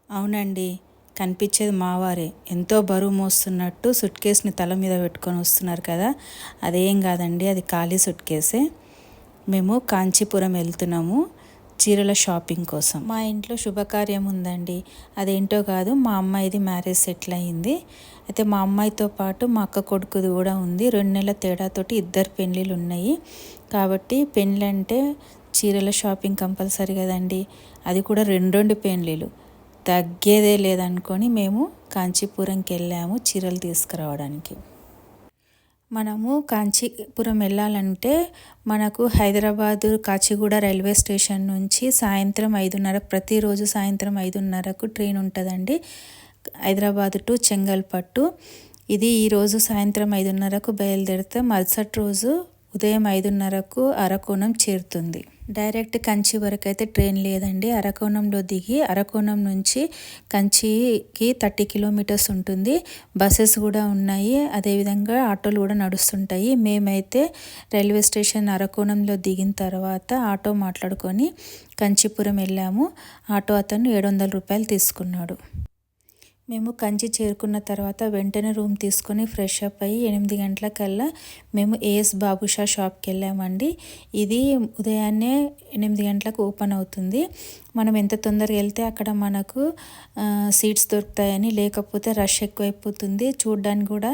అవునండి. కనిపించేది మావారే. ఎంతో బరువు మోస్తున్నట్టు సూట్‌కేస్‌ని తల మీద పెట్టుకొని వస్తున్నారు కదా! అదేం కాదండి. అది ఖాళీ సూట్‌కేసే. మేము కాంచీపురం వెళ్తున్నాము చీరల షాపింగ్ కోసం. మా ఇంట్లో శుభకార్యం ఉందండి. అదేంటో కాదు, మా అమ్మాయిది మ్యారేజ్ సెటిల్ అయింది. అయితే మా అమ్మాయితో పాటు మా అక్క కొడుకుది కూడా ఉంది. 2 నెలల తేడాతోటి ఇద్దరు పెళ్ళిళ్ళు ఉన్నాయి. కాబట్టి పెళ్ళంటే చీరల షాపింగ్ కంపల్సరీ కదండి. అది కూడా 2 పెళ్ళిళ్ళు. తగ్గేదే లేదనుకొని మేము కాంచీపురంకి వెళ్ళాము చీరలు తీసుకురావడానికి. మనము కాంచీపురం వెళ్ళాలంటే మనకు హైదరాబాదు కాచిగూడ రైల్వే స్టేషన్ నుంచి సాయంత్రం 5:30, ప్రతిరోజు సాయంత్రం 5:30కు ట్రైన్ ఉంటుందండి హైదరాబాద్ టు చెంగల్పట్టు. ఇది ఈరోజు సాయంత్రం 5:30కు బయలుదేరితే మరుసటి రోజు ఉదయం 5:30కు అరకోణం చేరుతుంది. డైరెక్ట్ కంచి వరకు అయితే ట్రైన్ లేదండి. అరకోణంలో దిగి అరకోణం నుంచి కంచికి 30 కిలోమీటర్స్ ఉంటుంది. బస్సెస్ కూడా ఉన్నాయి. అదేవిధంగా ఆటోలు కూడా నడుస్తుంటాయి. మేమైతే రైల్వే స్టేషన్ అరకోణంలో దిగిన తర్వాత ఆటో మాట్లాడుకొని కంచీపురం వెళ్ళాము. ఆటో అతను 700 రూపాయలు తీసుకున్నాడు. మేము కంచి చేరుకున్న తర్వాత వెంటనే రూమ్ తీసుకొని ఫ్రెష్ అప్ అయ్యి 8 గంటలకల్లా మేము ఏఎస్ బాబుషా షాప్కి వెళ్ళామండి. ఇది ఉదయాన్నే 8 గంటలకు ఓపెన్ అవుతుంది. మనం ఎంత తొందరగా వెళ్తే అక్కడ మనకు సీట్స్ దొరుకుతాయని, లేకపోతే రష్ ఎక్కువైపోతుంది, చూడడానికి కూడా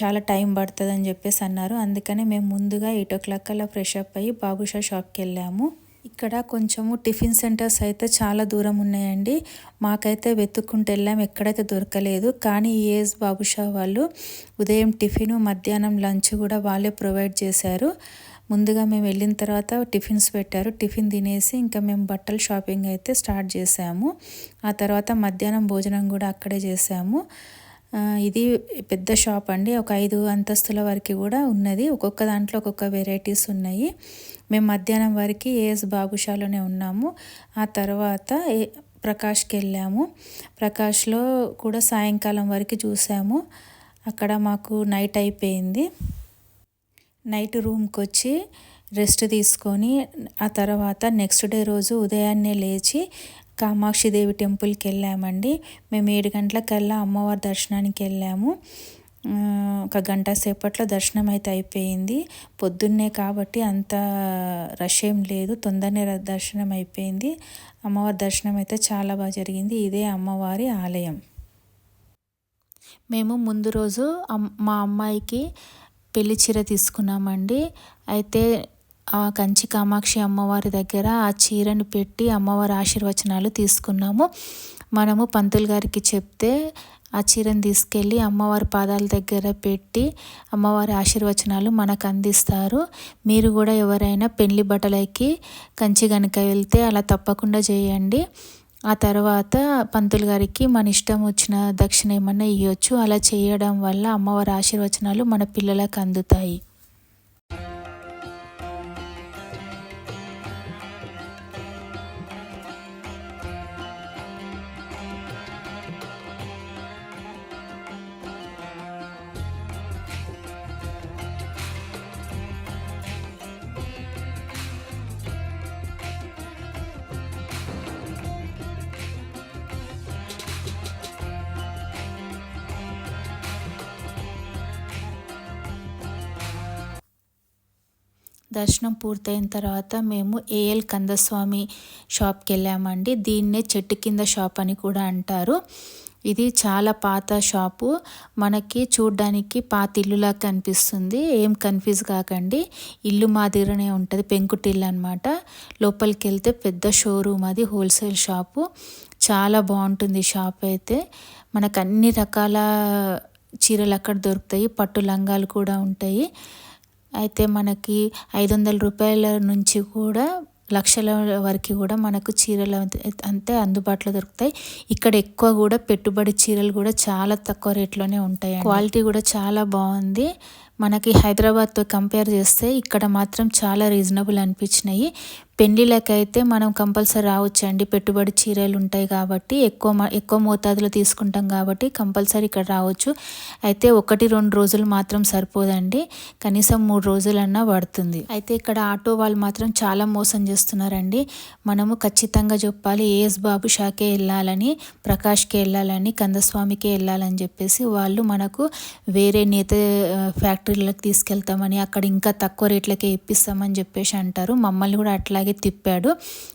చాలా టైం పడుతుంది అని చెప్పేసి అన్నారు. అందుకనే మేము ముందుగా 8 o'clock కల్లా ఫ్రెష్ అప్ అయ్యి బాబుషా షాప్కి వెళ్ళాము. ఇక్కడ కొంచెము టిఫిన్ సెంటర్స్ అయితే చాలా దూరం ఉన్నాయండి. మాకైతే వెతుక్కుంటూ వెళ్ళాము, ఎక్కడైతే దొరకలేదు. కానీ ఏఎస్ బాబుషా వాళ్ళు ఉదయం టిఫిన్, మధ్యాహ్నం లంచ్ కూడా వాళ్ళే ప్రొవైడ్ చేశారు. ముందుగా మేము వెళ్ళిన తర్వాత టిఫిన్స్ పెట్టారు. టిఫిన్ తినేసి ఇంకా మేము బట్టల షాపింగ్ అయితే స్టార్ట్ చేసాము. ఆ తర్వాత మధ్యాహ్నం భోజనం కూడా అక్కడే చేసాము. ఇది పెద్ద షాప్ అండి. ఒక 5 అంతస్తుల వరకు కూడా ఉన్నది. ఒక్కొక్క దాంట్లో ఒక్కొక్క వెరైటీస్ ఉన్నాయి. మేము మధ్యాహ్నం వరకు ఏఎస్ బాబుషాలోనే ఉన్నాము. ఆ తర్వాత ప్రకాష్కి వెళ్ళాము. ప్రకాష్లో కూడా సాయంకాలం వరకు చూసాము. అక్కడ మాకు నైట్ అయిపోయింది. నైట్ రూమ్కి వచ్చి రెస్ట్ తీసుకొని ఆ తర్వాత నెక్స్ట్ డే రోజు ఉదయాన్నే లేచి కామాక్షిదేవి టెంపుల్కి వెళ్ళామండి. మేము 7 గంటలకల్లా అమ్మవారి దర్శనానికి వెళ్ళాము. ఒక గంట సేపట్లో దర్శనం అయితే అయిపోయింది. పొద్దున్నే కాబట్టి అంత రష్ ఏం లేదు, తొందరనే దర్శనం అయిపోయింది. అమ్మవారి దర్శనం అయితే చాలా బాగా జరిగింది. ఇదే అమ్మవారి ఆలయం. మేము ముందు రోజు మా అమ్మాయికి పెళ్లి చీర తీసుకున్నామండి. అయితే ఆ కంచి కామాక్షి అమ్మవారి దగ్గర ఆ చీరను పెట్టి అమ్మవారి ఆశీర్వచనాలు తీసుకున్నాము. మనము పంతులు గారికి చెప్తే ఆ చీరను తీసుకెళ్ళి అమ్మవారి పాదాల దగ్గర పెట్టి అమ్మవారి ఆశీర్వచనాలు మనకు అందిస్తారు. మీరు కూడా ఎవరైనా పెళ్లి బట్టలకి కంచి కనుక వెళ్తే అలా తప్పకుండా చేయండి. ఆ తర్వాత పంతులు గారికి మన ఇష్టం వచ్చిన దక్షిణ ఏమన్నా ఇవ్వచ్చు. అలా చేయడం వల్ల అమ్మవారి ఆశీర్వచనాలు మన పిల్లలకు అందుతాయి. దర్శనం పూర్తయిన తర్వాత మేము ఏఎల్ కందస్వామి షాప్కి వెళ్ళామండి. దీన్నే చెట్టు కింద షాప్ అని కూడా అంటారు. ఇది చాలా పాత షాపు. మనకి చూడ్డానికి పాత ఇల్లులా కనిపిస్తుంది. ఏం కన్ఫ్యూజ్ కాకండి, ఇల్లు మాదిరినే ఉంటుంది, పెంకుటిల్లు అనమాట. లోపలికి వెళ్తే పెద్ద షోరూమ్, అది హోల్సేల్ షాపు. చాలా బాగుంటుంది షాప్ అయితే. మనకు అన్ని రకాల చీరలు అక్కడ దొరుకుతాయి. పట్టు లంగాలు కూడా ఉంటాయి. అయితే మనకి 500 రూపాయల నుంచి కూడా లక్షల వరకు కూడా మనకు చీరలు అంతే అందుబాటులో దొరుకుతాయి. ఇక్కడ ఎక్కువ కూడా పెట్టుబడి చీరలు కూడా చాలా తక్కువ రేట్లోనే ఉంటాయి. క్వాలిటీ కూడా చాలా బాగుంది. మనకి హైదరాబాద్తో కంపేర్ చేస్తే ఇక్కడ మాత్రం చాలా రీజనబుల్ అనిపించినాయి. పెళ్ళిళ్ళకైతే మనం కంపల్సరీ రావచ్చండి, పెట్టుబడి చీరలు ఉంటాయి కాబట్టి ఎక్కువ మోతాదులో తీసుకుంటాం కాబట్టి కంపల్సరీ ఇక్కడ రావచ్చు. అయితే 1-2 రోజులు మాత్రం సరిపోదండి, కనీసం 3 రోజులన్నా పడుతుంది. అయితే ఇక్కడ ఆటో వాళ్ళు మాత్రం చాలా మోసం చేస్తున్నారండి. మనము ఖచ్చితంగా చెప్పాలి ఏఎస్ బాబు షాకే వెళ్ళాలని, ప్రకాష్కే వెళ్ళాలని, కందస్వామికే వెళ్ళాలని చెప్పేసి వాళ్ళు మనకు వేరే నేత ఫ్యాక్టరీలకు తీసుకెళ్తామని, అక్కడ ఇంకా తక్కువ రేట్లకే ఇప్పిస్తామని చెప్పేసి అంటారు. మమ్మల్ని కూడా అట్లాగే తిప్పాడు.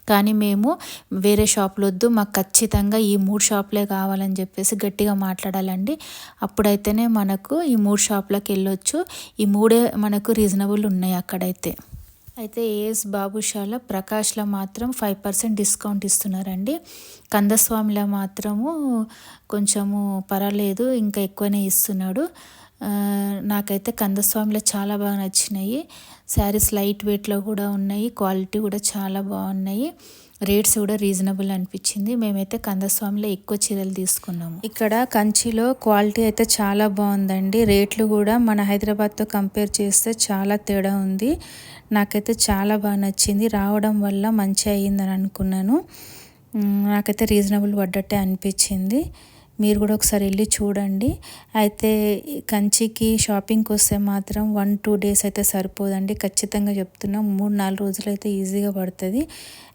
కానీ మేము వేరే షాపులు వద్దు, మాకు ఖచ్చితంగా ఈ 3 షాపులే కావాలని చెప్పేసి గట్టిగా మాట్లాడాలండి. అప్పుడైతేనే మనకు ఈ 3 షాపులకు వెళ్ళొచ్చు. ఈ 3 మనకు రీజనబుల్ ఉన్నాయి అక్కడైతే. అయితే ఏఎస్ బాబుషాల ప్రకాష్లో మాత్రం 5% డిస్కౌంట్ ఇస్తున్నారండి. కందస్వామిలో మాత్రము కొంచెము పర్వాలేదు, ఇంకా ఎక్కువనే ఇస్తున్నాడు. నాకైతే కందస్వామిలో చాలా బాగా నచ్చినాయి. శారీస్ లైట్ వెయిట్లో కూడా ఉన్నాయి, క్వాలిటీ కూడా చాలా బాగున్నాయి, రేట్స్ కూడా రీజనబుల్ అనిపించింది. మేమైతే కందస్వామిలో ఎక్కువ చీరలు తీసుకున్నాము. ఇక్కడ కంచిలో క్వాలిటీ అయితే చాలా బాగుందండి. రేట్లు కూడా మన హైదరాబాద్తో కంపేర్ చేస్తే చాలా తేడా ఉంది. నాకైతే చాలా బాగా నచ్చింది. రావడం వల్ల మంచి అయ్యిందని అనుకున్నాను. నాకైతే రీజనబుల్ పడ్డట్టే అనిపించింది. మీరు కూడా ఒకసారి వెళ్ళి చూడండి. అయితే కంచికి షాపింగ్కి వస్తే మాత్రం 1-2 డేస్ అయితే సరిపోదండి, ఖచ్చితంగా చెప్తున్నాం. 3-4 రోజులు అయితే ఈజీగా పడుతుంది.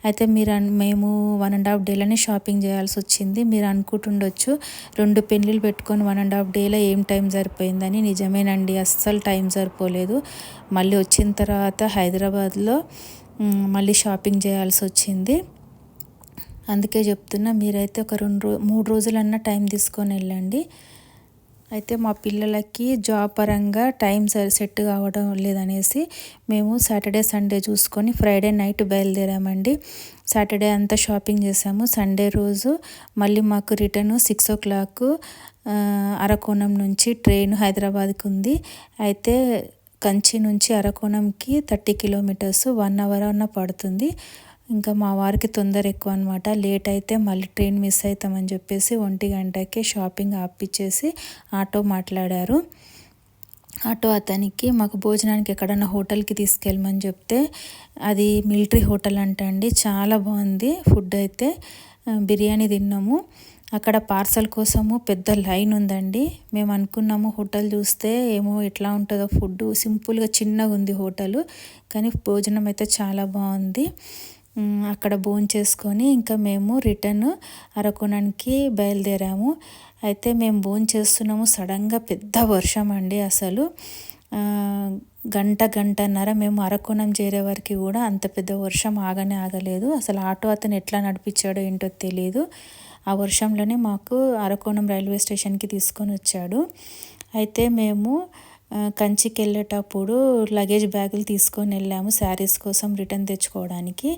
అయితే మేము 1.5 డేలోనే షాపింగ్ చేయాల్సి వచ్చింది. మీరు అనుకుంటుండొచ్చు 2 పెళ్ళిళ్ళు పెట్టుకొని 1.5 డేలో ఏం టైం సరిపోయిందని. నిజమేనండి, అస్సలు టైం సరిపోలేదు. మళ్ళీ వచ్చిన తర్వాత హైదరాబాద్లో మళ్ళీ షాపింగ్ చేయాల్సి వచ్చింది. అందుకే చెప్తున్నా, మీరైతే ఒక 3 రోజులన్నా టైం తీసుకొని వెళ్ళండి. అయితే మా పిల్లలకి జాబ్ పరంగా టైం సెట్ కావడం లేదనేసి మేము సాటర్డే సండే చూసుకొని ఫ్రైడే నైట్ బయలుదేరామండి. సాటర్డే అంతా షాపింగ్ చేసాము. సండే రోజు మళ్ళీ మాకు రిటర్న్ 6 o'clock అరకోణం నుంచి ట్రైన్ హైదరాబాద్కి ఉంది. అయితే కంచి నుంచి అరకోణంకి 30 kilometers, 1 hour అన్న పడుతుంది. ఇంకా మా వారికి తొందర ఎక్కువ అనమాట. లేట్ అయితే మళ్ళీ ట్రైన్ మిస్ అవుతామని చెప్పేసి 1 గంటకే షాపింగ్ ఆపిచ్చేసి ఆటో మాట్లాడారు. ఆటో అతనికి మాకు భోజనానికి ఎక్కడన్నా హోటల్కి తీసుకెళ్ళమని చెప్తే అది మిలిటరీ హోటల్ అంటండి, చాలా బాగుంది ఫుడ్ అయితే. బిర్యానీ తిన్నాము. అక్కడ పార్సల్ కోసము పెద్ద లైన్ ఉందండి. మేము అనుకున్నాము హోటల్ చూస్తే ఏమో ఎట్లా ఉంటుందో ఫుడ్, సింపుల్గా చిన్నగా ఉంది హోటల్, కానీ భోజనం అయితే చాలా బాగుంది. అక్కడ భోంచేసుకొని ఇంకా మేము రిటర్న్ అరకోణానికి బయలుదేరాము. అయితే మేము భోంచేస్తున్నాము, సడన్గా పెద్ద వర్షం అండి. అసలు గంటన్నర మేము అరకోణం చేరే వరకు కూడా అంత పెద్ద వర్షం ఆగలేదు. అసలు ఆటో అతను ఎట్లా నడిపించాడో ఏంటో తెలియదు. ఆ వర్షంలోనే మాకు అరకోణం రైల్వే స్టేషన్కి తీసుకొని వచ్చాడు. అయితే మేము కంచికి వెళ్ళేటప్పుడు లగేజ్ బ్యాగులు తీసుకొని వెళ్ళాము శారీస్ కోసం రిటర్న్ తెచ్చుకోవడానికి.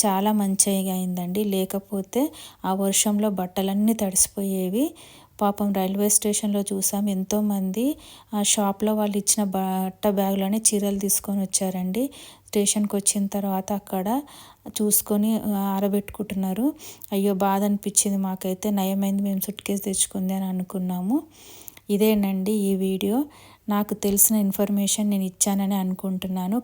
చాలా మంచిగా అయిందండి, లేకపోతే ఆ వర్షంలో బట్టలన్నీ తడిసిపోయేవి. పాపం రైల్వే స్టేషన్లో చూసాం ఎంతోమంది ఆ షాప్లో వాళ్ళు ఇచ్చిన బ్యాగులోనే చీరలు తీసుకొని వచ్చారండి. స్టేషన్కి వచ్చిన తర్వాత అక్కడ చూసుకొని ఆరబెట్టుకుంటున్నారు. అయ్యో బాధ అనిపించింది మాకైతే. నయమైంది మేము సూట్కేస్ తెచ్చుకుంది అని అనుకున్నాము. ఇదేనండి ఈ వీడియో. నాకు తెలిసిన ఇన్ఫర్మేషన్ నేను ఇచ్చానని అనుకుంటున్నాను.